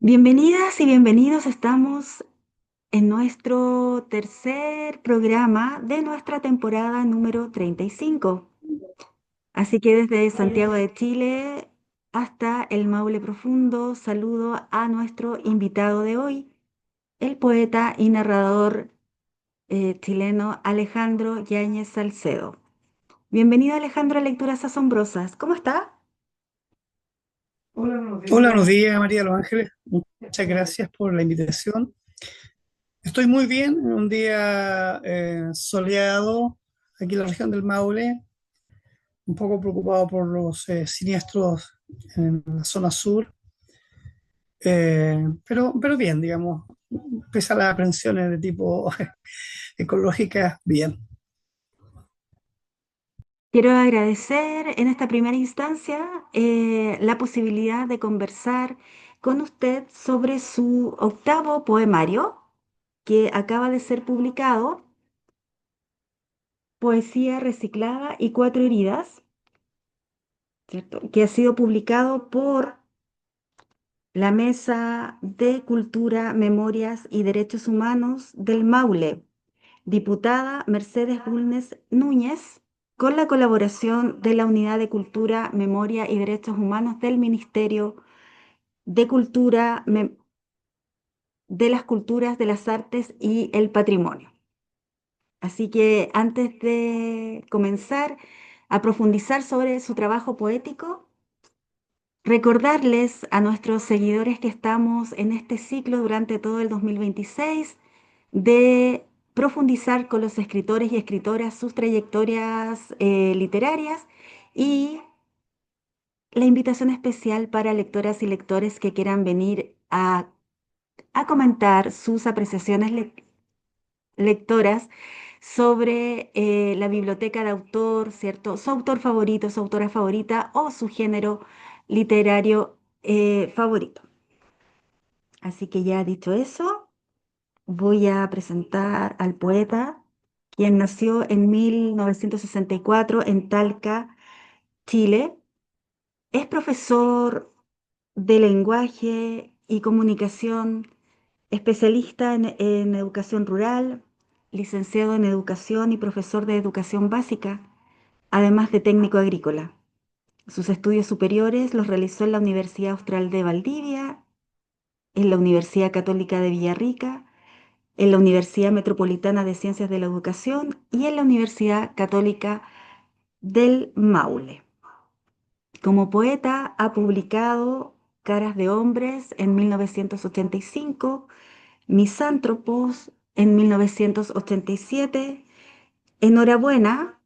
Bienvenidas y bienvenidos. Estamos en nuestro tercer programa de nuestra temporada número 35. Así que desde Santiago de Chile hasta el Maule Profundo, saludo a nuestro invitado de hoy, el poeta y narrador chileno Alejandro Yáñez Salcedo. Bienvenido, Alejandro, a Lecturas Asombrosas. ¿Cómo está? Hola, buenos días, María de los Ángeles. Muchas gracias por la invitación. Estoy muy bien, en un día soleado aquí en la región del Maule, un poco preocupado por los siniestros en la zona sur, pero bien, digamos, pese a las aprensiones de tipo ecológicas, bien. Quiero agradecer en esta primera instancia la posibilidad de conversar con usted sobre su octavo poemario que acaba de ser publicado, Poesía reciclada y cuatro heridas, ¿cierto? Que ha sido publicado por la Mesa de Cultura, Memorias y Derechos Humanos del Maule, diputada Mercedes Bulnes Núñez, con la colaboración de la Unidad de Cultura, Memoria y Derechos Humanos del Ministerio de Cultura, de las Culturas, de las Artes y el Patrimonio. Así que antes de comenzar a profundizar sobre su trabajo poético, recordarles a nuestros seguidores que estamos en este ciclo durante todo el 2026 de profundizar con los escritores y escritoras sus trayectorias literarias y la invitación especial para lectoras y lectores que quieran venir a comentar sus apreciaciones lectoras sobre la biblioteca de autor, ¿cierto? Su autor favorito, su autora favorita o su género literario favorito. Así que ya dicho eso, voy a presentar al poeta, quien nació en 1964 en Talca, Chile. Es profesor de lenguaje y comunicación, especialista en educación rural, licenciado en educación y profesor de educación básica, además de técnico agrícola. Sus estudios superiores los realizó en la Universidad Austral de Valdivia, en la Universidad Católica de Villarrica, en la Universidad Metropolitana de Ciencias de la Educación y en la Universidad Católica del Maule. Como poeta ha publicado Caras de Hombres en 1985, Misántropos en 1987, Enhorabuena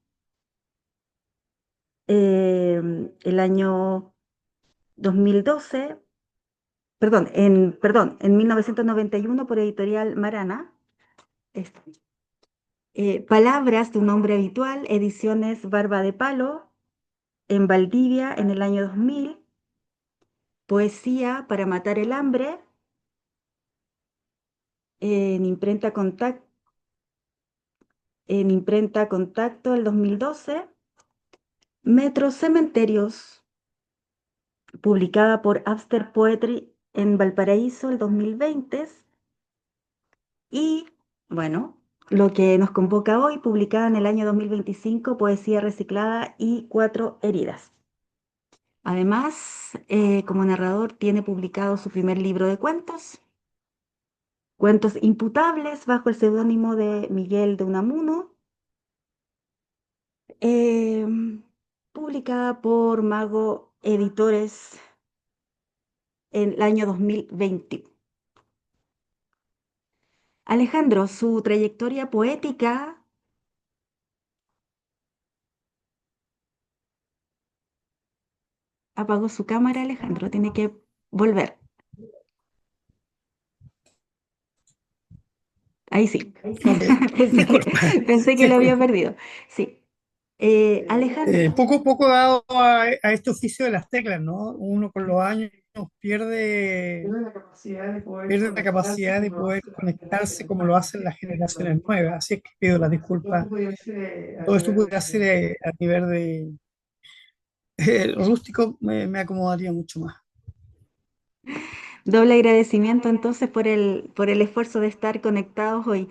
el año 2012, en 1991 por Editorial Marana. Este, Palabras de un hombre habitual, ediciones Barba de Palo, en Valdivia en el año 2000, Poesía para matar el hambre, en Imprenta Contact, en Imprenta Contacto el 2012, Metros Cementerios, publicada por After Poetry en Valparaíso el 2020, y, bueno, lo que nos convoca hoy, publicada en el año 2025, Poesía reciclada y cuatro heridas. Además, como narrador, tiene publicado su primer libro de cuentos, Cuentos Imputables, bajo el seudónimo de Miguel de Unamuno, eh, publicada por Mago Editores en el año 2020. Alejandro, su trayectoria poética, apagó su cámara, Alejandro, tiene que volver. Ahí sí. Ok, Pensé que, disculpa. pensé que lo Sí, había perdido. Sí. Alejandro, poco dado a este oficio de las teclas, ¿no? Uno con los años pierde, pierde la capacidad de poder conectarse como lo hacen las generaciones nuevas. Así es que pido las disculpas. Todo esto pudiera ser a nivel de rústico, me acomodaría mucho más. Doble agradecimiento entonces por el esfuerzo de estar conectados hoy.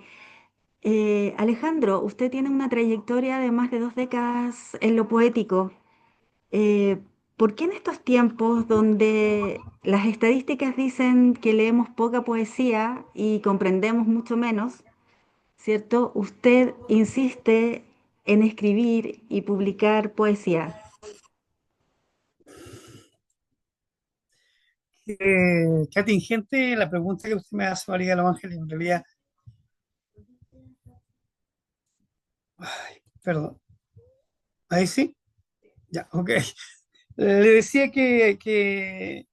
Alejandro, usted tiene una trayectoria de más de 2 décadas en lo poético. Eh, ¿Por qué en estos tiempos donde las estadísticas dicen que leemos poca poesía y comprendemos mucho menos, ¿cierto? Usted insiste en escribir y publicar poesía. Qué atingente la pregunta que usted me hace, María Los Ángeles. En realidad, perdón, ahí sí, ya, ok. Le decía que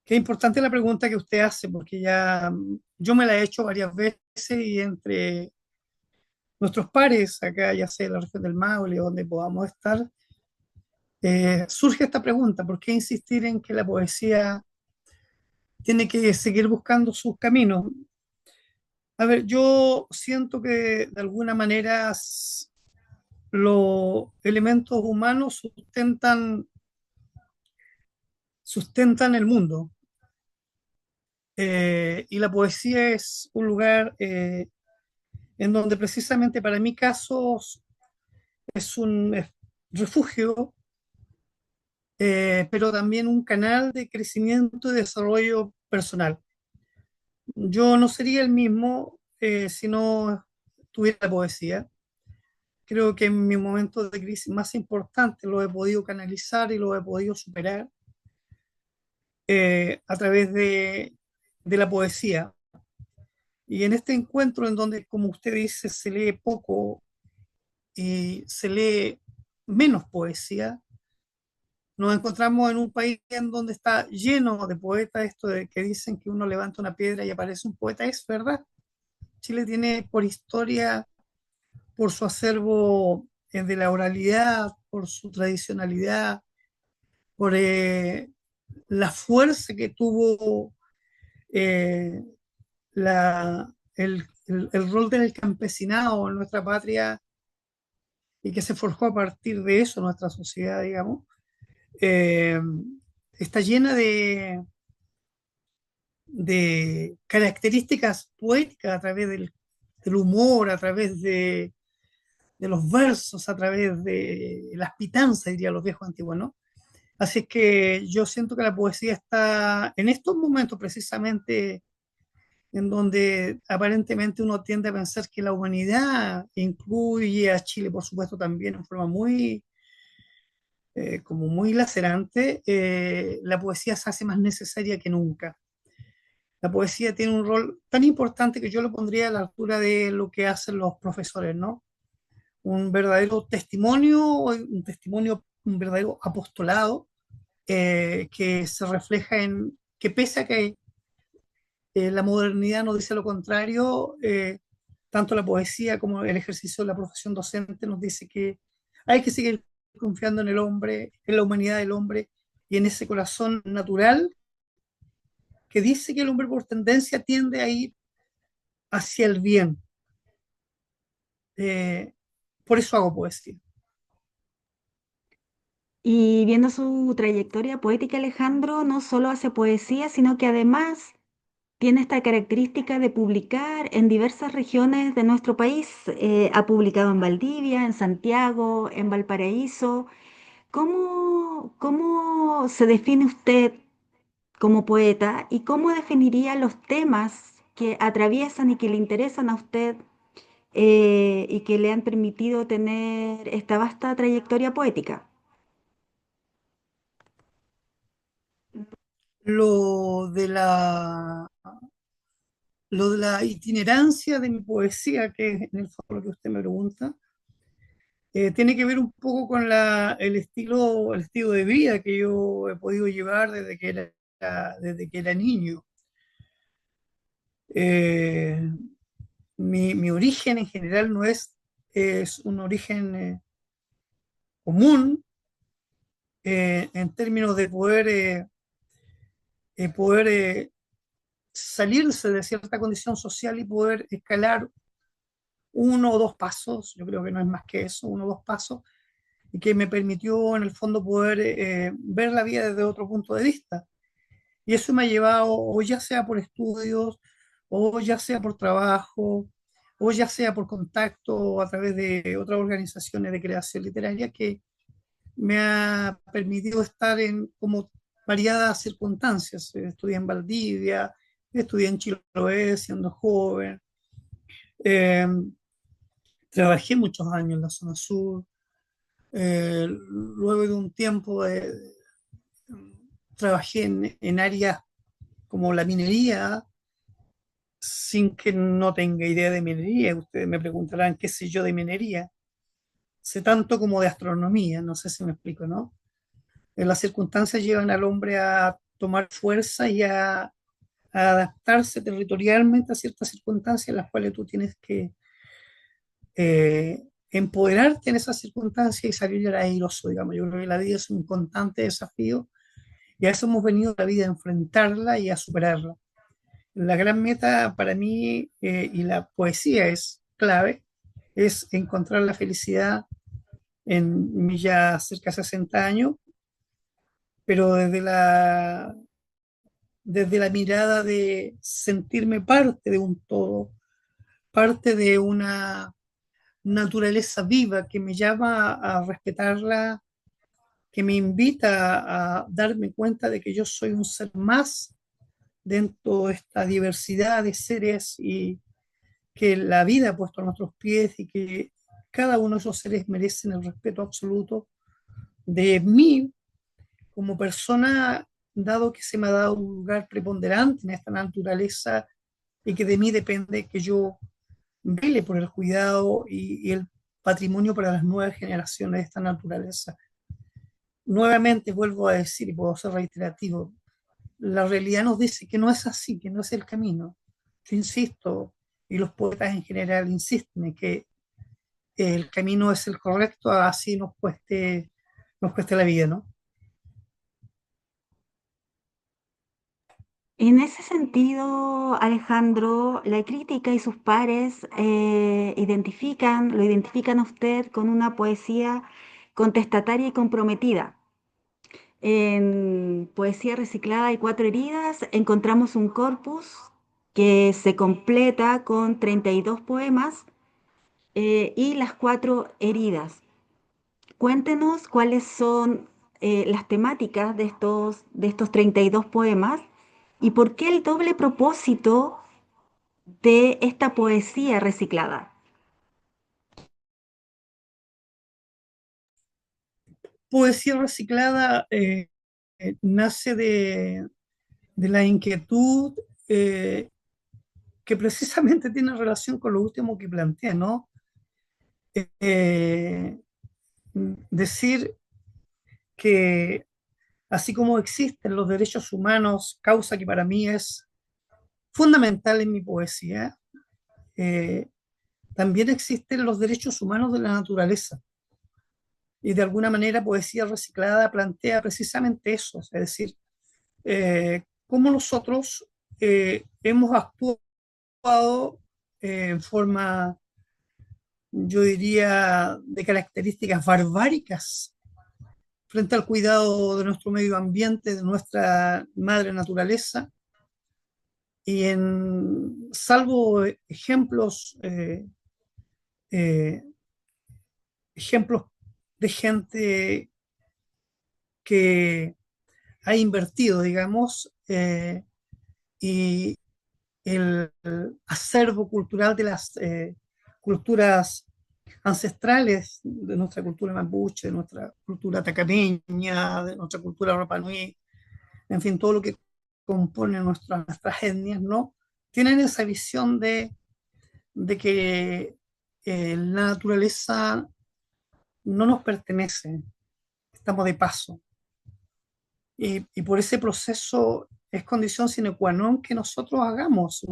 es importante la pregunta que usted hace, porque ya yo me la he hecho varias veces y entre nuestros pares, acá ya sea en la región del Maule o donde podamos estar, surge esta pregunta: ¿por qué insistir en que la poesía tiene que seguir buscando sus caminos? A ver, yo siento que de alguna manera los elementos humanos sustentan el mundo, y la poesía es un lugar en donde precisamente para mi caso es un refugio, pero también un canal de crecimiento y desarrollo personal. Yo no sería el mismo si no tuviera poesía. Creo que en mi momento de crisis más importante lo he podido canalizar y lo he podido superar a través de la poesía. Y en este encuentro en donde, como usted dice, se lee poco y se lee menos poesía, nos encontramos en un país en donde está lleno de poetas. Esto de que dicen que uno levanta una piedra y aparece un poeta, es verdad. Chile tiene por historia, por su acervo de la oralidad, por su tradicionalidad, por la fuerza que tuvo eh, el rol del campesinado en nuestra patria y que se forjó a partir de eso nuestra sociedad, digamos, eh, está llena de características poéticas a través del humor, a través de los versos, a través de las pitanzas, dirían los viejos antiguos, ¿no? Así es que yo siento que la poesía está en estos momentos precisamente en donde aparentemente uno tiende a pensar que la humanidad incluye a Chile, por supuesto, también en forma como muy lacerante. La poesía se hace más necesaria que nunca. La poesía tiene un rol tan importante que yo lo pondría a la altura de lo que hacen los profesores, ¿no? Un verdadero testimonio, un verdadero apostolado que se refleja en que pese a que la modernidad nos dice lo contrario, tanto la poesía como el ejercicio de la profesión docente nos dice que hay que seguir confiando en el hombre, en la humanidad del hombre y en ese corazón natural que dice que el hombre por tendencia tiende a ir hacia el bien. Eh, por eso hago poesía. Y viendo su trayectoria poética, Alejandro no solo hace poesía, sino que además tiene esta característica de publicar en diversas regiones de nuestro país. Ha publicado en Valdivia, en Santiago, en Valparaíso. ¿Cómo se define usted como poeta y cómo definiría los temas que atraviesan y que le interesan a usted y que le han permitido tener esta vasta trayectoria poética? Lo de la, lo de la itinerancia de mi poesía, que es en el fondo lo que usted me pregunta, tiene que ver un poco con el estilo de vida que yo he podido llevar desde que era niño. Eh, mi origen en general no es un origen común en términos de poder salirse de cierta condición social y poder escalar uno o dos pasos. Yo creo que no es más que eso, uno o dos pasos, y que me permitió en el fondo poder ver la vida desde otro punto de vista. Y eso me ha llevado, o ya sea por estudios, o ya sea por trabajo, o ya sea por contacto o a través de otras organizaciones de creación literaria, que me ha permitido estar en como variadas circunstancias. Estudié en Valdivia, estudié en Chiloé siendo joven, eh, trabajé muchos años en la zona sur, luego de un tiempo trabajé en áreas como la minería, sin que no tenga idea de minería. Ustedes me preguntarán qué sé yo de minería. Sé tanto como de astronomía, no sé si me explico, ¿no? Las circunstancias llevan al hombre a tomar fuerza y a adaptarse territorialmente a ciertas circunstancias en las cuales tú tienes que empoderarte en esas circunstancias y salir airoso, digamos. Yo creo que la vida es un constante desafío y a eso hemos venido a la vida, a enfrentarla y a superarla. La gran meta para mí, y la poesía es clave, es encontrar la felicidad en mis ya cerca de 60 años, pero desde la mirada de sentirme parte de un todo, parte de una naturaleza viva que me llama a respetarla, que me invita a darme cuenta de que yo soy un ser más dentro de esta diversidad de seres y que la vida ha puesto a nuestros pies y que cada uno de esos seres merecen el respeto absoluto de mí como persona, dado que se me ha dado un lugar preponderante en esta naturaleza y que de mí depende que yo vele por el cuidado y el patrimonio para las nuevas generaciones de esta naturaleza. Nuevamente vuelvo a decir, y puedo ser reiterativo, la realidad nos dice que no es así, que no es el camino. Yo insisto, y los poetas en general insisten en que el camino es el correcto, así nos cueste la vida, ¿no? En ese sentido, Alejandro, la crítica y sus pares lo identifican a usted con una poesía contestataria y comprometida. En Poesía Reciclada y Cuatro Heridas encontramos un corpus que se completa con 32 poemas y las cuatro heridas. Cuéntenos cuáles son las temáticas de estos 32 poemas y por qué el doble propósito de esta poesía reciclada. Poesía reciclada nace de la inquietud eh, que precisamente tiene relación con lo último que planteé, ¿no? Eh, decir que así como existen los derechos humanos, causa que para mí es fundamental en mi poesía, eh, también existen los derechos humanos de la naturaleza. Y de alguna manera Poesía Reciclada plantea precisamente eso, es decir, cómo nosotros hemos actuado en forma, yo diría, de características barbáricas frente al cuidado de nuestro medio ambiente, de nuestra madre naturaleza, y en salvo eh, ejemplos de gente que ha invertido, digamos, y el acervo cultural de las culturas ancestrales, de nuestra cultura mapuche, de nuestra cultura tacameña, de nuestra cultura Rapa Nui, en fin, todo lo que compone nuestras etnias, ¿no? Tienen esa visión de que la naturaleza no nos pertenece, estamos de paso. Y por ese proceso es condición sine qua non que nosotros hagamos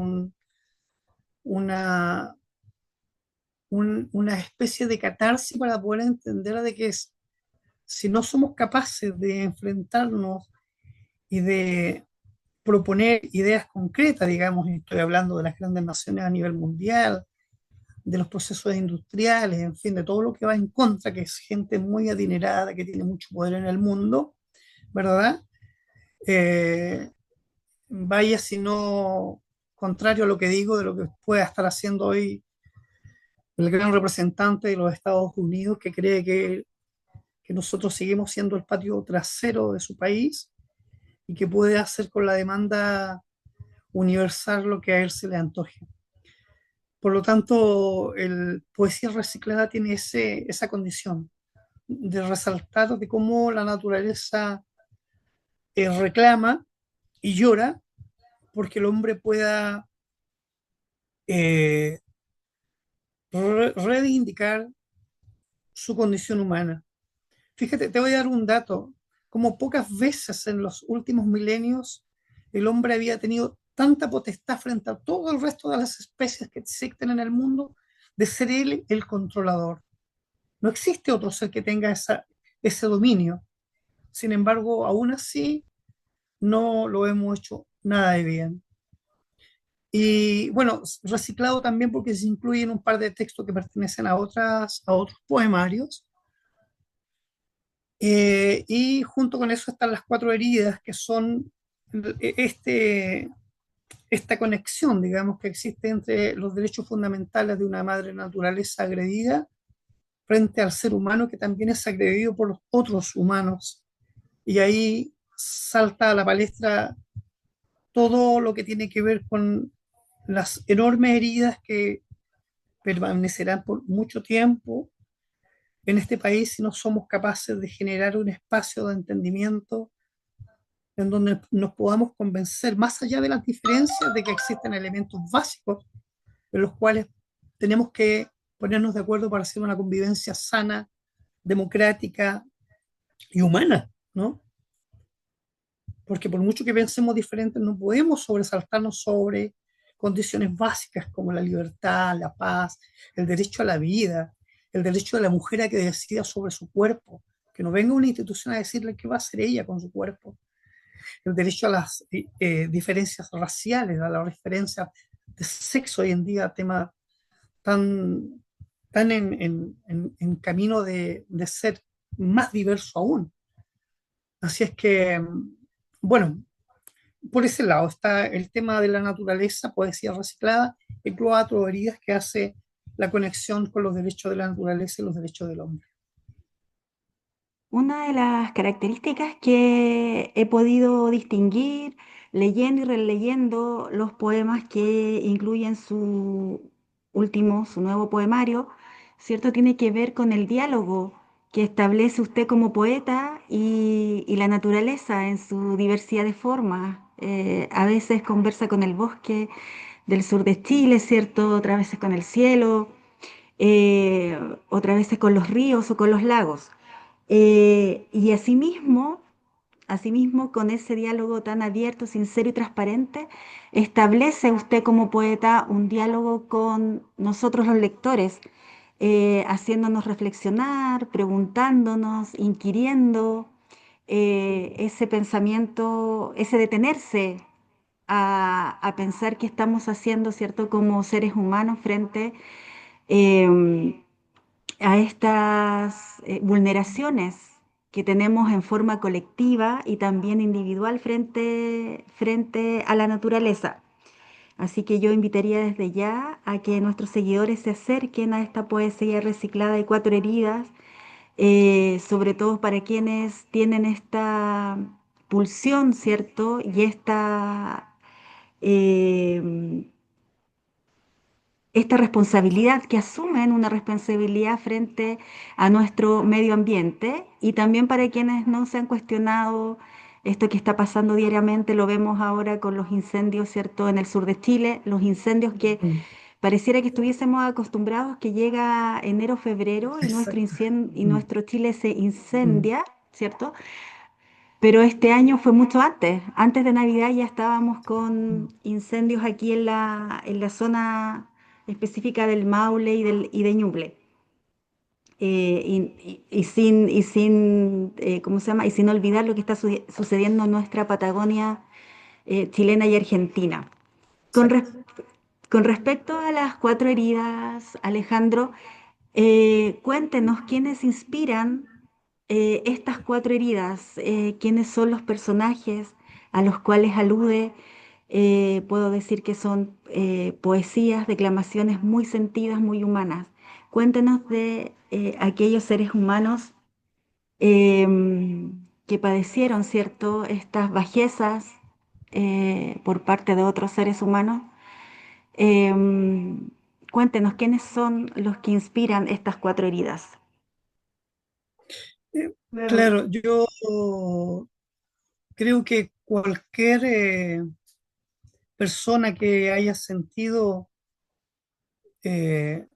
una, una especie de catarsis para poder entender de que si no somos capaces de enfrentarnos y de proponer ideas concretas, digamos, y estoy hablando de las grandes naciones a nivel mundial, de los procesos industriales, en fin, de todo lo que va en contra, que es gente muy adinerada, que tiene mucho poder en el mundo, ¿verdad? Eh, vaya sino contrario a lo que digo de lo que pueda estar haciendo hoy el gran representante de los Estados Unidos, que cree que nosotros seguimos siendo el patio trasero de su país y que puede hacer con la demanda universal lo que a él se le antoje. Por lo tanto, el poesía reciclada tiene esa condición de resaltar de cómo la naturaleza reclama y llora porque el hombre pueda eh, reivindicar su condición humana. Fíjate, te voy a dar un dato. Como pocas veces en los últimos milenios el hombre había tenido tanta potestad frente a todo el resto de las especies que existen en el mundo de ser él el controlador. No existe otro ser que tenga ese dominio. Sin embargo, aún así, no lo hemos hecho nada de bien. Y bueno, reciclado también porque se incluyen un par de textos que pertenecen a otros poemarios. Y junto con eso están las cuatro heridas, que son este, esta conexión, digamos, que existe entre los derechos fundamentales de una madre naturaleza agredida frente al ser humano que también es agredido por los otros humanos. Y ahí salta a la palestra todo lo que tiene que ver con las enormes heridas que permanecerán por mucho tiempo en este país si no somos capaces de generar un espacio de entendimiento en donde nos podamos convencer, más allá de las diferencias, de que existen elementos básicos en los cuales tenemos que ponernos de acuerdo para hacer una convivencia sana, democrática y humana, ¿no? Porque por mucho que pensemos diferentes, no podemos sobresaltarnos sobre condiciones básicas como la libertad, la paz, el derecho a la vida, el derecho de la mujer a que decida sobre su cuerpo, que no venga una institución a decirle qué va a hacer ella con su cuerpo, el derecho a las diferencias raciales, a la referencia de sexo hoy en día, tema tan, tan en camino de ser más diverso aún. Así es que, bueno, por ese lado está el tema de la naturaleza, poesía reciclada, y cuatro heridas que hace la conexión con los derechos de la naturaleza y los derechos del hombre. Una de las características que he podido distinguir leyendo y releyendo los poemas que incluyen su nuevo poemario, ¿cierto? Tiene que ver con el diálogo que establece usted como poeta y la naturaleza en su diversidad de formas. A veces conversa con el bosque del sur de Chile, ¿cierto? Otras veces con el cielo, eh, otras veces con los ríos o con los lagos. Y asimismo, con ese diálogo tan abierto, sincero y transparente, establece usted como poeta un diálogo con nosotros los lectores, haciéndonos reflexionar, preguntándonos, inquiriendo ese pensamiento, ese detenerse a pensar qué estamos haciendo, ¿cierto?, como seres humanos frente em, a estas vulneraciones que tenemos en forma colectiva y también individual frente a la naturaleza. Así que yo invitaría desde ya a que nuestros seguidores se acerquen a esta poesía reciclada de cuatro heridas, sobre todo para quienes tienen esta pulsión, ¿cierto? Y eh, esta responsabilidad, que asumen una responsabilidad frente a nuestro medio ambiente, y también para quienes no se han cuestionado esto que está pasando diariamente. Lo vemos ahora con los incendios, ¿cierto?, en el sur de Chile, los incendios que Mm, pareciera que estuviésemos acostumbrados que llega enero, febrero y exacto. y Mm, nuestro Chile se mm, incendia, ¿cierto? Pero este año fue mucho antes. Antes de Navidad ya estábamos mm. con incendios aquí en la zona específica del Maule y de Ñuble. ¿Cómo se llama? Y sin olvidar lo que está sucediendo en nuestra Patagonia chilena y argentina. Con, res- Exacto. con respecto a las cuatro heridas, Alejandro, cuéntenos quiénes inspiran estas cuatro heridas, quiénes son los personajes a los cuales alude, Puedo decir que son poesías, declamaciones muy sentidas, muy humanas. Cuéntenos de aquellos seres humanos que padecieron, ¿cierto?, estas bajezas por parte de otros seres humanos. Em, Cuéntenos quiénes son los que inspiran estas cuatro heridas. Claro, yo creo que cualquier persona que haya sentido eh,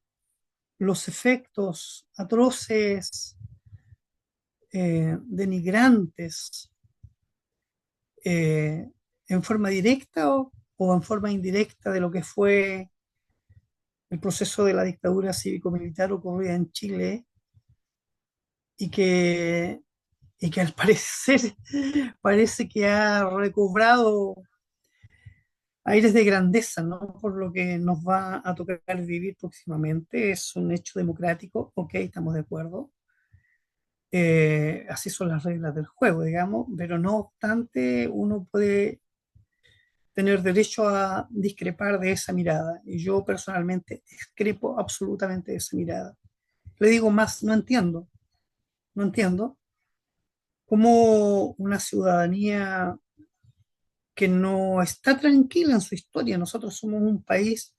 los efectos atroces, denigrantes, eh, en forma directa o en forma indirecta de lo que fue el proceso de la dictadura cívico-militar ocurrida en Chile y que, y que al parecer parece que ha recobrado aires de grandeza, ¿no? Por lo que nos va a tocar vivir próximamente. Es un hecho democrático, ok, estamos de acuerdo. Así son las reglas del juego, digamos, pero no obstante, uno puede tener derecho a discrepar de esa mirada. Y yo personalmente discrepo absolutamente de esa mirada. Le digo más, no entiendo cómo una ciudadanía que no está tranquila en su historia, nosotros somos un país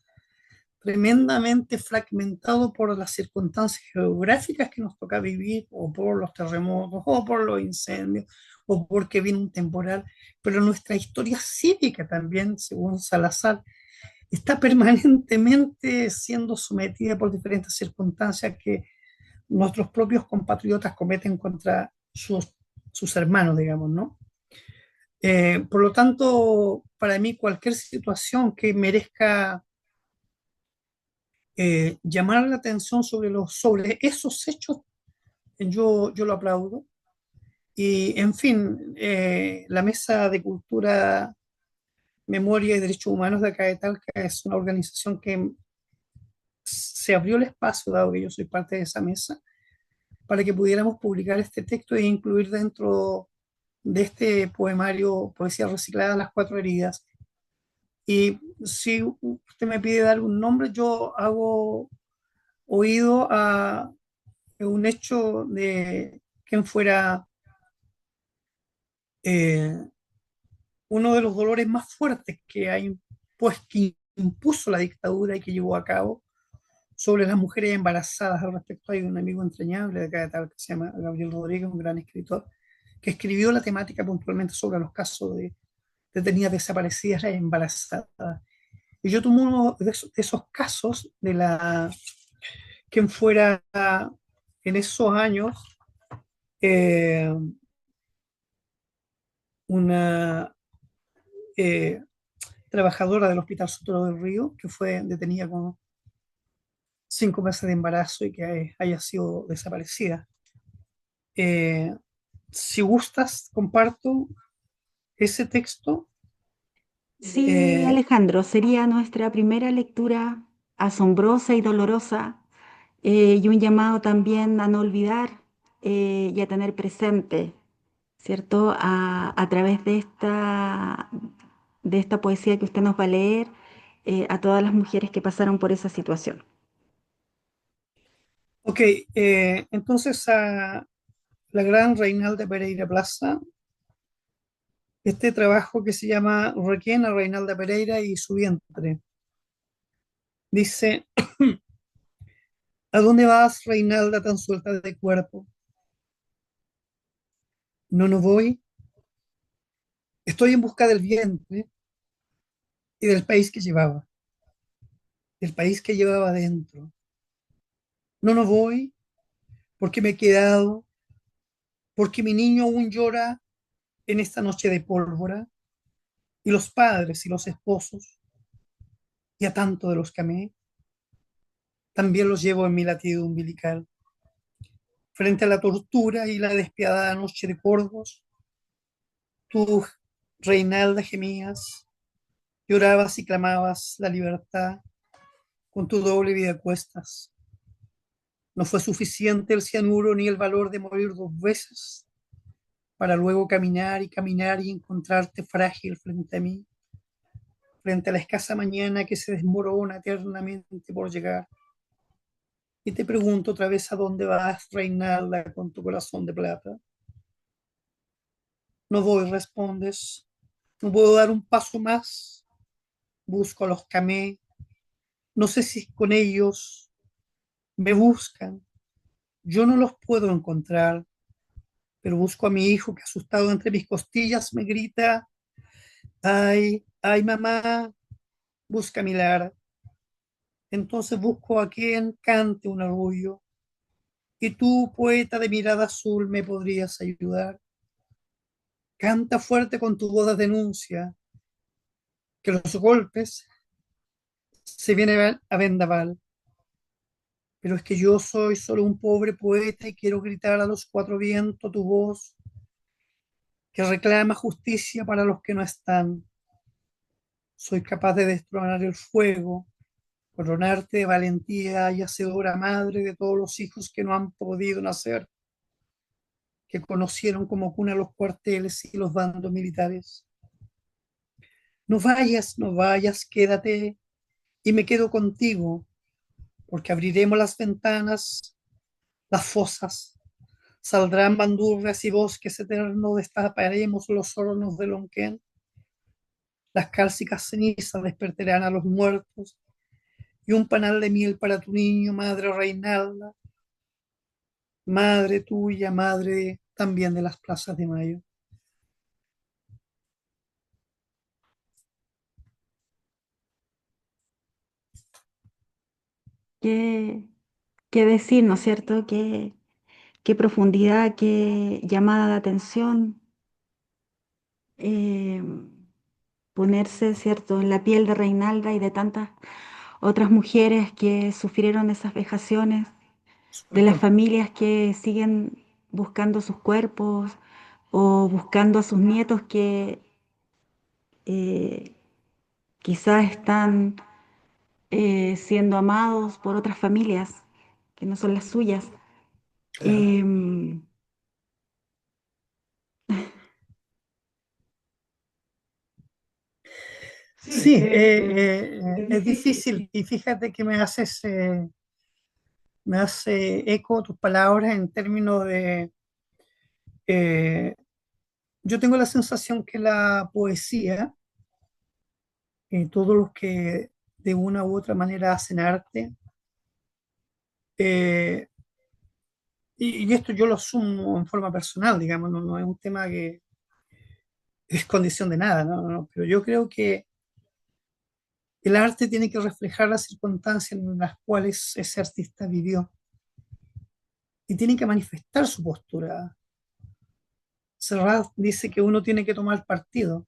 tremendamente fragmentado por las circunstancias geográficas que nos toca vivir, o por los terremotos, o por los incendios, o porque viene un temporal, pero nuestra historia cívica también, según Salazar, está permanentemente siendo sometida por diferentes circunstancias que nuestros propios compatriotas cometen contra sus hermanos, digamos, ¿no? Por lo tanto, para mí cualquier situación que merezca llamar la atención sobre esos hechos, yo lo aplaudo. Y, en fin, la Mesa de Cultura, Memoria y Derechos Humanos de acá de Talca es una organización que se abrió el espacio, dado que yo soy parte de esa mesa, para que pudiéramos publicar este texto e incluir dentro de este poemario Poesía Reciclada Las Cuatro Heridas. Y si usted me pide dar un nombre, yo hago oído a un hecho de quien fuera eh, uno de los dolores más fuertes que hay, pues que impuso la dictadura y que llevó a cabo sobre las mujeres embarazadas. Al respecto hay un amigo entrañable de acá de tal que se llama Gabriel Rodríguez, un gran escritor, que escribió la temática puntualmente sobre los casos de detenidas desaparecidas e embarazadas. Y yo tomo uno de esos casos de quien fuera en esos años eh, una eh, trabajadora del Hospital Sotero del Río, que fue detenida con 5 meses de embarazo y que haya sido desaparecida. Eh, si gustas, comparto ese texto. Sí, Eh, Alejandro, sería nuestra primera lectura asombrosa y dolorosa, y un llamado también a no olvidar y a tener presente, ¿cierto? A través de esta poesía que usted nos va a leer, a todas las mujeres que pasaron por esa situación. ok, entonces a la gran Reinalda Pereira Plaza, este trabajo que se llama Requiem a Reinalda Pereira y su vientre. Dice, ¿a dónde vas, Reinalda, tan suelta de cuerpo? No, no voy. Estoy en busca del vientre y del país que llevaba, del país que llevaba dentro. No, no voy porque me he quedado, porque mi niño aún llora en esta noche de pólvora, y los padres y los esposos, y a tanto de los que amé, también los llevo en mi latido umbilical. Frente a la tortura y la despiadada noche de Corvos, tú, Reinalda, gemías, llorabas y clamabas la libertad con tu doble vida a cuestas. No fue suficiente el cianuro ni el valor de morir 2 veces para luego caminar y caminar y encontrarte frágil frente a mí. frente a la escasa mañana que se desmorona eternamente por llegar. Y te pregunto otra vez a dónde vas, Reinalda, con tu corazón de plata. No voy, respondes. No puedo dar un paso más. Busco a los camé. No sé si con ellos me buscan. Yo no los puedo encontrar, pero busco a mi hijo que asustado entre mis costillas me grita, ay, ay mamá, busca a mi Lara. Entonces busco a quien cante un arrullo. Y tú, poeta de mirada azul, me podrías ayudar. Canta fuerte con tu voz de denuncia, que los golpes se vienen a vendaval. Pero es que yo soy solo un pobre poeta y quiero gritar a los cuatro vientos tu voz, que reclama justicia para los que no están. Soy capaz de destronar el fuego, coronarte de valentía y hacedora madre de todos los hijos que no han podido nacer, que conocieron como cuna los cuarteles y los bandos militares. No vayas, no vayas, quédate y me quedo contigo, porque abriremos las ventanas, las fosas, saldrán bandurrias y bosques eternos, destaparemos los hornos de Lonquén, las cálcicas cenizas despertarán a los muertos, y un panal de miel para tu niño, madre Reinalda, madre tuya, madre también de las plazas de Mayo. ¿Qué, qué decir, ¿no es cierto? Qué profundidad, qué llamada de atención, eh, ponerse, ¿cierto?, en la piel de Reinalda y de tantas otras mujeres que sufrieron esas vejaciones, Por de las supuesto, familias que siguen buscando sus cuerpos o buscando a sus nietos que eh, quizás están siendo amados por otras familias que no son las suyas. claro. Em, Sí, es difícil y fíjate que me hace eco tus palabras en términos de, eh, yo tengo la sensación que la poesía, todos los que de una u otra manera hacen arte, eh, y esto yo lo asumo en forma personal, digamos, no es un tema que es condición de nada, no, pero yo creo que el arte tiene que reflejar las circunstancias en las cuales ese artista vivió y tiene que manifestar su postura. Serrat dice que uno tiene que tomar partido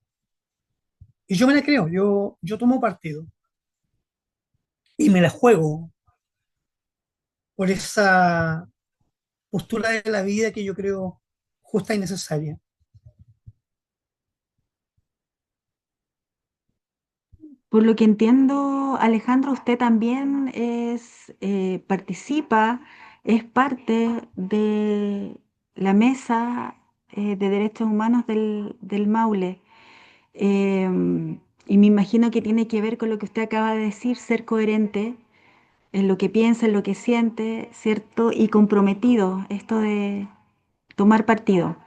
y yo me la creo, yo tomo partido y me la juego por esa postura de la vida que yo creo justa y necesaria. por lo que entiendo, Alejandro, usted también participa, es parte de la mesa de derechos humanos del Maule. Y me imagino que tiene que ver con lo que usted acaba de decir, ser coherente en lo que piensa, en lo que siente, ¿cierto? Y comprometido, esto de tomar partido.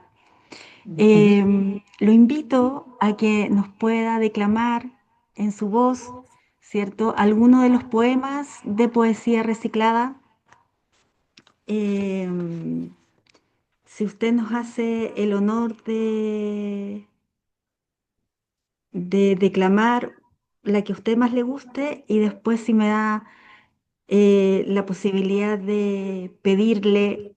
Ujú. Lo invito a que nos pueda declamar en su voz, ¿cierto? Alguno de los poemas de poesía reciclada. Em, si usted nos hace el honor de declamar la que a usted más le guste y después si me da la posibilidad de pedirle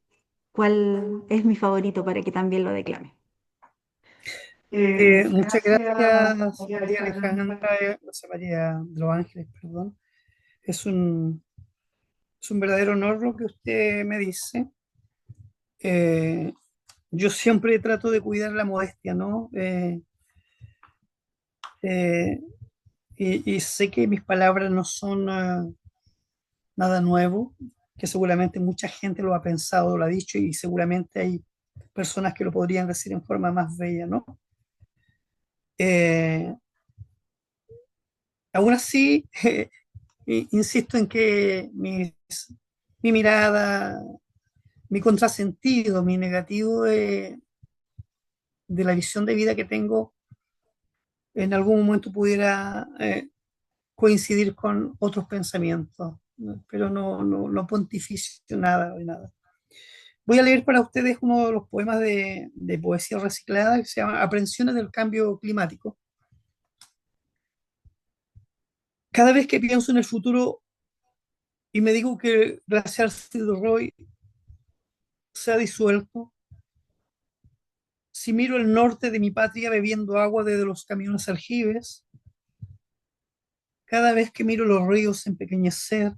cuál es mi favorito para que también lo declame. Muchas gracias, María Alejandra, o sea, María de los Ángeles, perdón. Es es un verdadero honor lo que usted me dice. Eh, yo siempre trato de cuidar la modestia, ¿no? Eh, y sé que mis palabras no son nada nuevo, que seguramente mucha gente lo ha pensado, lo ha dicho, y seguramente hay personas que lo podrían decir en forma más bella, ¿no? Eh, Aún así, insisto en que mi mirada, mi contrasentido, mi negativo de la visión de vida que tengo, en algún momento pudiera coincidir con otros pensamientos, ¿no? Pero no pontificio nada de nada. Voy a leer para ustedes uno de los poemas de poesía reciclada que se llama Aprensiones del Cambio Climático. Cada vez que pienso en el futuro y me digo que el glaciar Roy se ha disuelto, si miro el norte de mi patria bebiendo agua desde los camiones aljibes, cada vez que miro los ríos empequeñecer,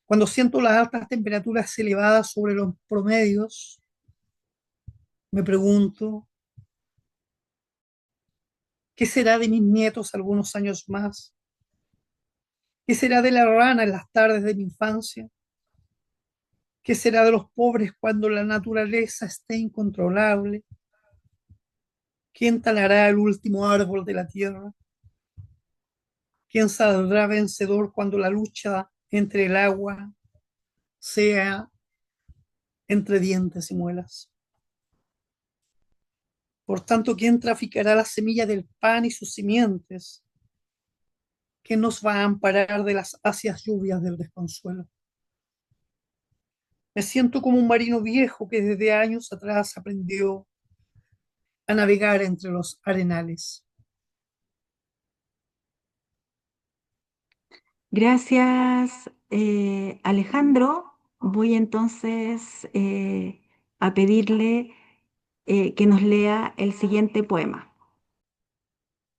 cuando siento las altas temperaturas elevadas sobre los promedios, me pregunto, ¿qué será de mis nietos algunos años más? ¿Qué será de la rana en las tardes de mi infancia? ¿Qué será de los pobres cuando la naturaleza esté incontrolable? ¿Quién talará el último árbol de la tierra? ¿Quién saldrá vencedor cuando la lucha entre el agua sea entre dientes y muelas? Por tanto, ¿quién traficará la semilla del pan y sus simientes? ¿Quién nos va a amparar de las ácidas lluvias del desconsuelo? Me siento como un marino viejo que desde años atrás aprendió a navegar entre los arenales. Gracias, Alejandro. Voy entonces a pedirle que nos lea el siguiente poema.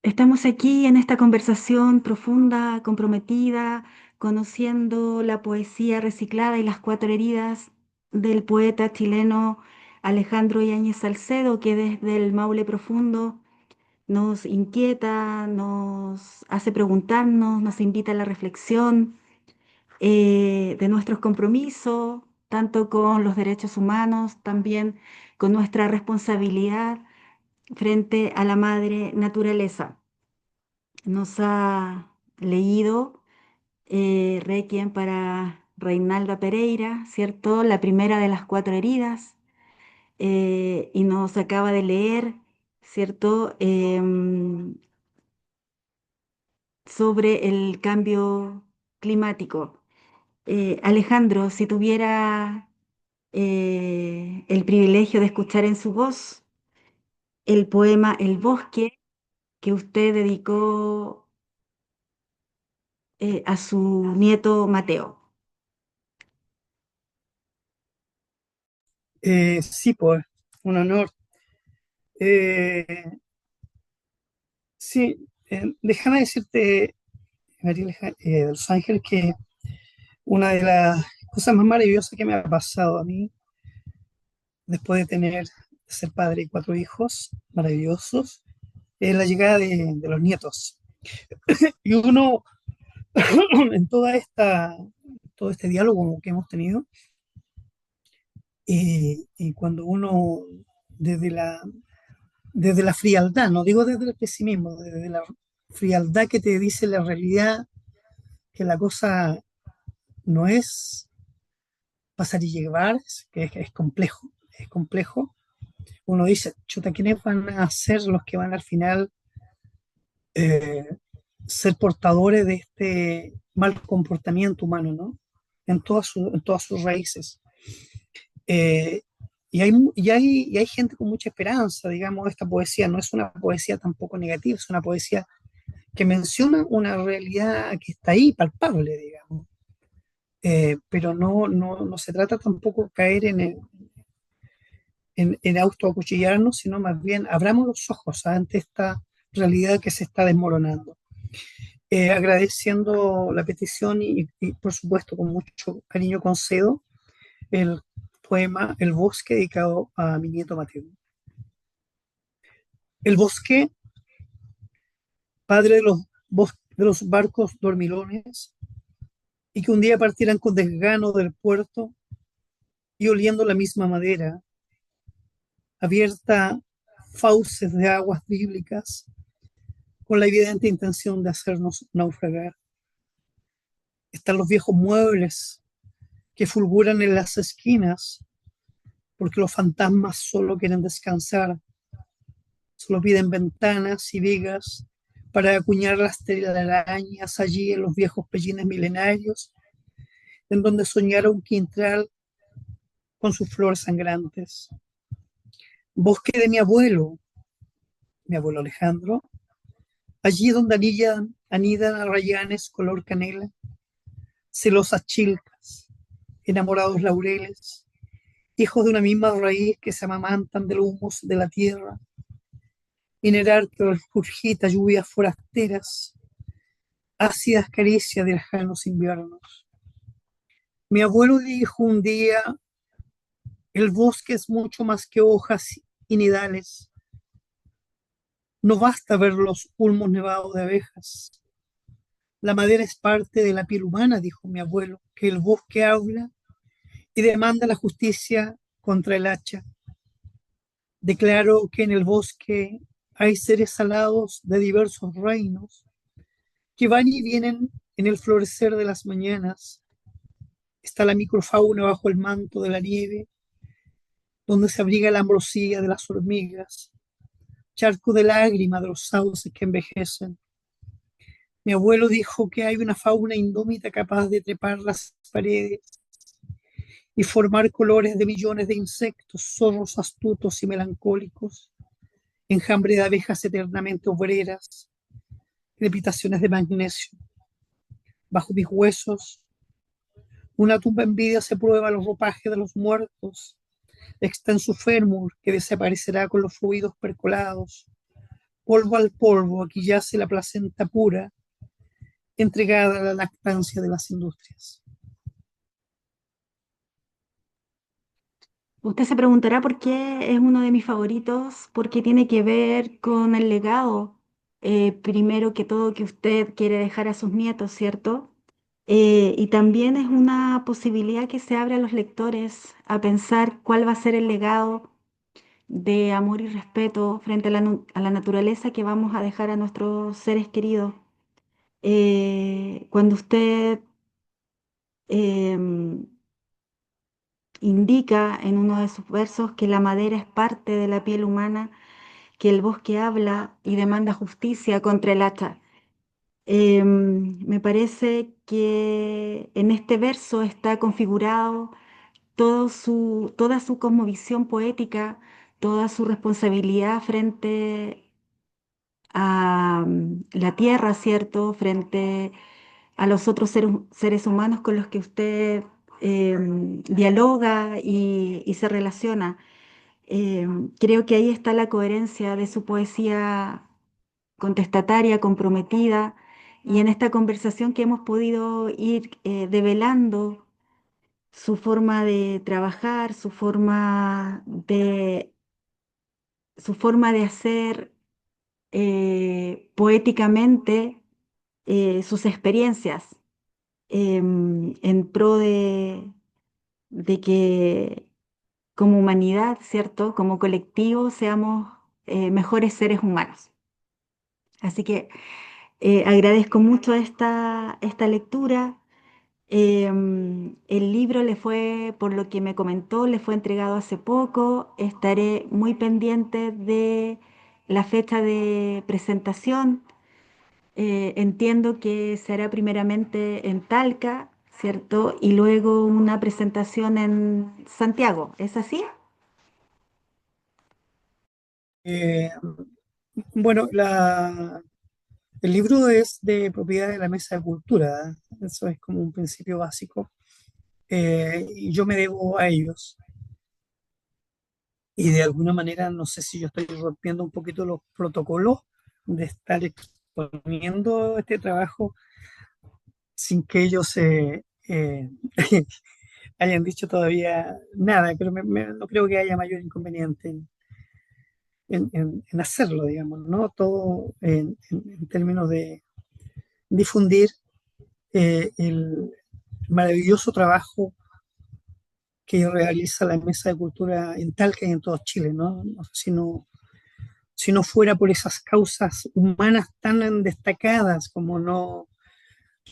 Estamos aquí en esta conversación profunda, comprometida, conociendo la poesía reciclada y las cuatro heridas del poeta chileno Alejandro Yáñez Salcedo, que desde el Maule profundo nos inquieta, nos hace preguntarnos, nos invita a la reflexión de nuestros compromisos, tanto con los derechos humanos, también con nuestra responsabilidad frente a la madre naturaleza. Nos ha leído Requiem para Reinalda Pereira, ¿cierto? La primera de las cuatro heridas, y nos acaba de leer, ¿cierto? Sobre el cambio climático. Alejandro, si tuviera el privilegio de escuchar en su voz el poema El bosque que usted dedicó a su nieto Mateo. Sí, pues, un honor. Eh, sí, déjame decirte, María de Los Ángeles, que una de las cosas más maravillosas que me ha pasado a mí, después de ser padre de cuatro hijos maravillosos, es la llegada de los nietos. Y uno, en todo este diálogo que hemos tenido, y cuando uno, desde desde la frialdad, no digo desde el pesimismo, desde la frialdad que te dice la realidad, que la cosa no es pasar y llevar, es complejo. Uno dice, chuta, ¿quiénes van a ser los que van al final eh, ser portadores de este mal comportamiento humano, ¿no? En todas sus raíces. Eh, y hay gente con mucha esperanza, digamos, esta poesía no es una poesía tampoco negativa, es una poesía que menciona una realidad que está ahí, palpable, digamos. Pero no se trata tampoco de caer en autoacuchillarnos, sino más bien abramos los ojos ante esta realidad que se está desmoronando. Agradeciendo la petición y, por supuesto con mucho cariño concedo el poema El bosque dedicado a mi nieto Mateo. El bosque, padre de de los barcos dormilones, y que un día partieran con desgano del puerto y oliendo la misma madera, abierta fauces de aguas bíblicas, con la evidente intención de hacernos naufragar. Están los viejos muebles que fulguran en las esquinas, porque los fantasmas solo quieren descansar, solo piden ventanas y vigas para acuñar las telarañas allí en los viejos pellines milenarios, en donde soñara un quintral con sus flores sangrantes. Bosque de mi abuelo Alejandro, allí donde anidan arrayanes color canela, celosas chilcas, enamorados laureles, hijos de una misma raíz que se amamantan del humus de la tierra, inherente regurgita lluvias forasteras, ácidas caricias de lejanos inviernos. Mi abuelo dijo un día, el bosque es mucho más que hojas y nidales. No basta ver los ulmos nevados de abejas. La madera es parte de la piel humana, dijo mi abuelo, que el bosque habla y demanda la justicia contra el hacha. Declaro que en el bosque hay seres alados de diversos reinos que van y vienen en el florecer de las mañanas. Está la microfauna bajo el manto de la nieve, donde se abriga la ambrosía de las hormigas, charco de lágrimas de los sauces que envejecen. Mi abuelo dijo que hay una fauna indómita capaz de trepar las paredes y formar colores de millones de insectos, zorros astutos y melancólicos, enjambre de abejas eternamente obreras, crepitaciones de magnesio. Bajo mis huesos, una tumba envidia se prueba los ropajes de los muertos, extenso fémur que desaparecerá con los fluidos percolados. Polvo al polvo, aquí yace la placenta pura, entregada a la lactancia de las industrias. Usted se preguntará por qué es uno de mis favoritos, porque tiene que ver con el legado, primero que todo, que usted quiere dejar a sus nietos, ¿cierto? Y también es una posibilidad que se abre a los lectores a pensar cuál va a ser el legado de amor y respeto frente a a la naturaleza que vamos a dejar a nuestros seres queridos. Cuando usted em, indica en uno de sus versos que la madera es parte de la piel humana, que el bosque habla y demanda justicia contra el hacha. Me parece que en este verso está configurado toda su cosmovisión poética, toda su responsabilidad frente a la tierra, ¿cierto? Frente a los otros seres humanos con los que usted dialoga y se relaciona. Creo que ahí está la coherencia de su poesía contestataria, comprometida, y en esta conversación que hemos podido ir develando su forma de trabajar, su forma de hacer poéticamente sus experiencias en pro de que como humanidad, ¿cierto? Como colectivo seamos mejores seres humanos. Así que agradezco mucho esta lectura. El libro le fue, por lo que me comentó, le fue entregado hace poco. Estaré muy pendiente de la fecha de presentación. Entiendo que se hará primeramente en Talca, ¿cierto? Y luego una presentación en Santiago. ¿Es así? Eh, bueno, el libro es de propiedad de la Mesa de Cultura, ¿eh? Eso es como un principio básico. Y yo me debo a ellos. Y de alguna manera, no sé si yo estoy rompiendo un poquito los protocolos de estar exponiendo este trabajo sin que ellos hayan dicho todavía nada, pero no creo que haya mayor inconveniente en hacerlo, digamos, ¿no? Todo en términos de difundir el maravilloso trabajo que realiza la Mesa de Cultura en Talca y en todo Chile, ¿no? No sé si no, si no fuera por esas causas humanas tan destacadas como no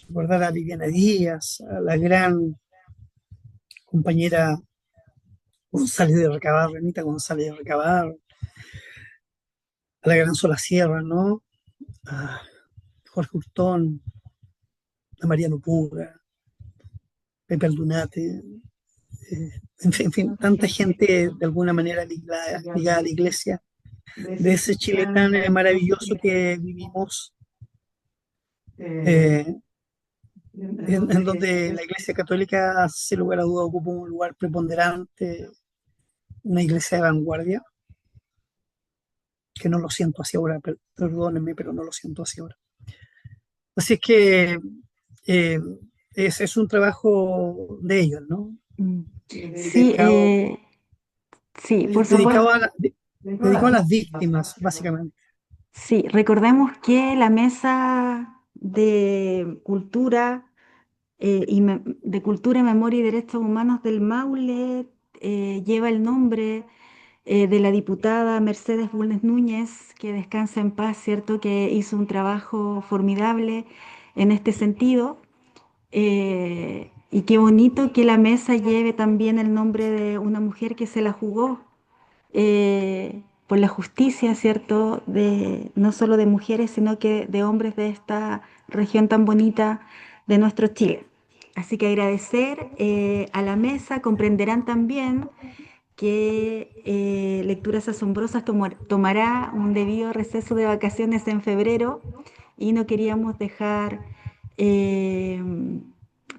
recordar a Viviana Díaz, a la gran compañera González de Recabar, Renita González de Recabar, a la gran Sola Sierra, ¿no? A Jorge Hurtón, a Mariano Puga, Pepe Aldunate, en fin, Tanta tanta gente gente de alguna manera ligada a la iglesia, de de ese ese Chile Chile tan tan maravilloso maravilloso que vivimos, eh, eh, en en donde la donde la iglesia Iglesia Católica, sin lugar a duda, ocupa un lugar preponderante, una iglesia de vanguardia, que no lo siento así ahora, perdónenme, pero no lo siento así ahora. Así es que eh, es un trabajo de ellos, ¿no? mm, sí, Dedicado, sí, por dedicado supuesto. dedicado a las víctimas, básicamente. Sí, recordemos que la mesa de cultura de cultura, memoria y derechos humanos del Maule lleva el nombre de la diputada Mercedes Bulnes Núñez, que descansa en paz, ¿cierto? Que hizo un trabajo formidable en este sentido. Y qué bonito que la mesa lleve también el nombre de una mujer que se la jugó por la justicia, ¿cierto? De, no solo de mujeres, sino que de hombres de esta región tan bonita de nuestro Chile. Así que agradecer a la mesa, comprenderán también que Lecturas Asombrosas tomará un debido receso de vacaciones en febrero y no queríamos dejar eh,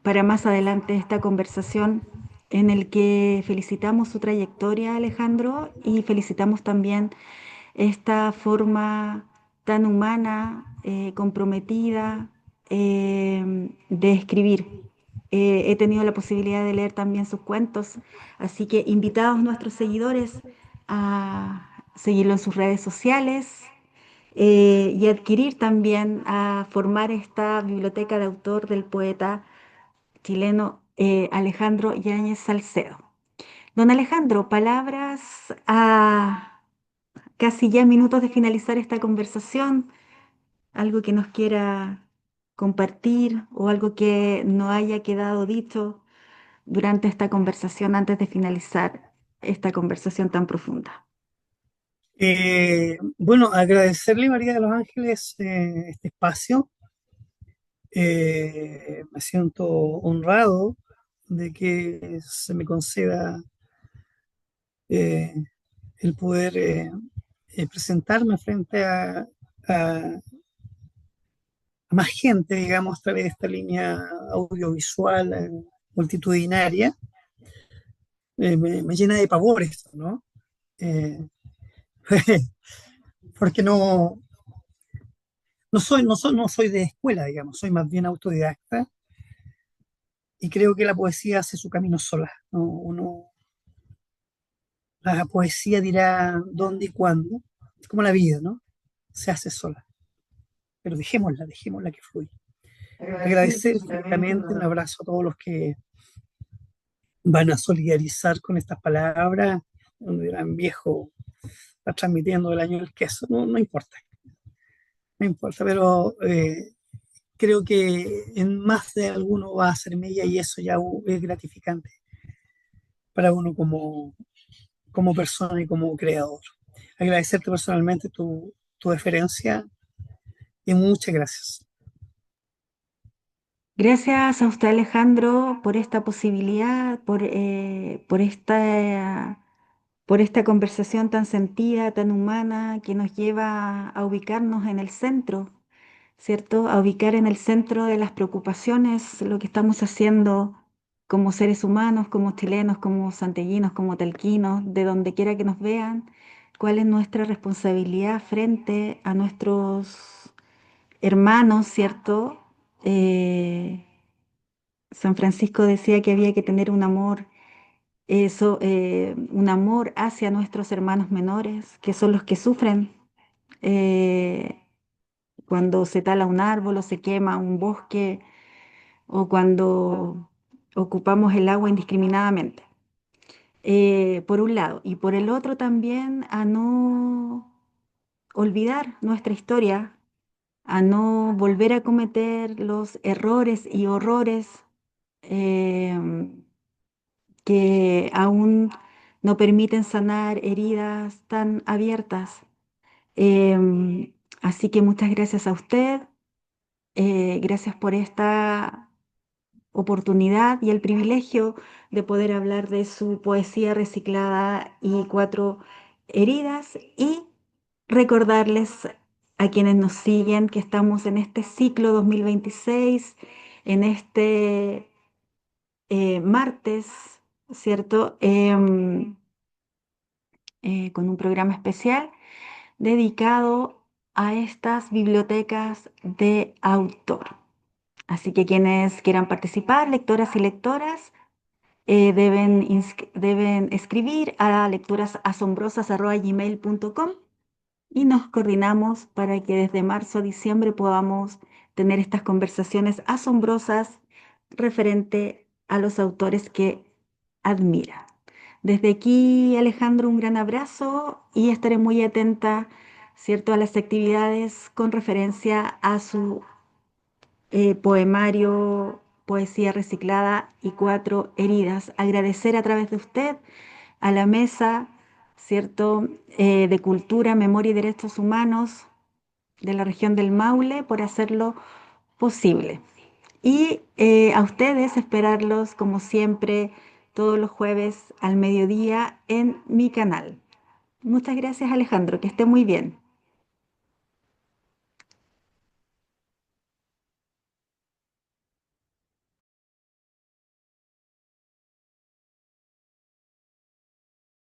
para más adelante esta conversación en el que felicitamos su trayectoria, Alejandro, y felicitamos también esta forma tan humana, comprometida de escribir. He tenido la posibilidad de leer también sus cuentos, así que invitados nuestros seguidores a seguirlo en sus redes sociales y adquirir también, a formar esta biblioteca de autor del poeta chileno Alejandro Yáñez Salcedo. Don Alejandro, palabras a casi ya minutos de finalizar esta conversación, algo que nos quiera compartir o algo que no haya quedado dicho durante esta conversación antes de finalizar esta conversación tan profunda. Bueno, agradecerle, María de los Ángeles, este espacio. Me siento honrado de que se me conceda eh, el poder presentarme frente a más gente, digamos, a través de esta línea audiovisual multitudinaria. Me llena de pavor esto, ¿no? Eh, porque no soy de escuela, digamos, soy más bien autodidacta y creo que la poesía hace su camino sola, ¿no? La poesía dirá dónde y cuándo, es como la vida, ¿no? Se hace sola, pero dejémosla que fluya. Agradecer Agradecer infinitamente infinitamente, un abrazo a todos los que van a solidarizar con estas palabras, donde dirán viejo, está transmitiendo el año del queso, no importa, no importa, pero creo que en más de alguno va a ser mella y eso ya es gratificante para uno como persona y como creador. Agradecerte personalmente tu deferencia y muchas gracias. Gracias a usted, Alejandro, por esta posibilidad, por esta conversación tan sentida, tan humana, que nos lleva a ubicarnos en el centro, ¿cierto? A ubicar en el centro de las preocupaciones lo que estamos haciendo como seres humanos, como chilenos, como santellinos, como talquinos, de donde quiera que nos vean, cuál es nuestra responsabilidad frente a nuestros hermanos, ¿cierto? Eh, San Francisco decía que había que tener un amor, un amor hacia nuestros hermanos menores, que son los que sufren eh, cuando se tala un árbol o se quema un bosque o cuando ocupamos el agua indiscriminadamente. Por un lado, y por el otro también a no olvidar nuestra historia, a no volver a cometer los errores y horrores em, que aún no permiten sanar heridas tan abiertas. Em, Así que muchas gracias a usted, gracias por esta oportunidad y el privilegio de poder hablar de su poesía reciclada y cuatro heridas y recordarles a quienes nos siguen que estamos en este ciclo 2026, en este martes, ¿cierto? Con un programa especial dedicado a estas bibliotecas de autor. Así que quienes quieran participar, lectoras y lectoras, deben escribir a lecturasasombrosas@gmail.com y nos coordinamos para que desde marzo a diciembre podamos tener estas conversaciones asombrosas referente a los autores que admira. Desde aquí, Alejandro, un gran abrazo y estaré muy atenta, ¿cierto?, a las actividades con referencia a su poemario, poesía reciclada y cuatro heridas. Agradecer a través de usted a la mesa, ¿cierto?, de Cultura, Memoria y Derechos Humanos de la región del Maule por hacerlo posible. Y a ustedes esperarlos como siempre todos los jueves al mediodía en mi canal. Muchas gracias, Alejandro, que esté muy bien.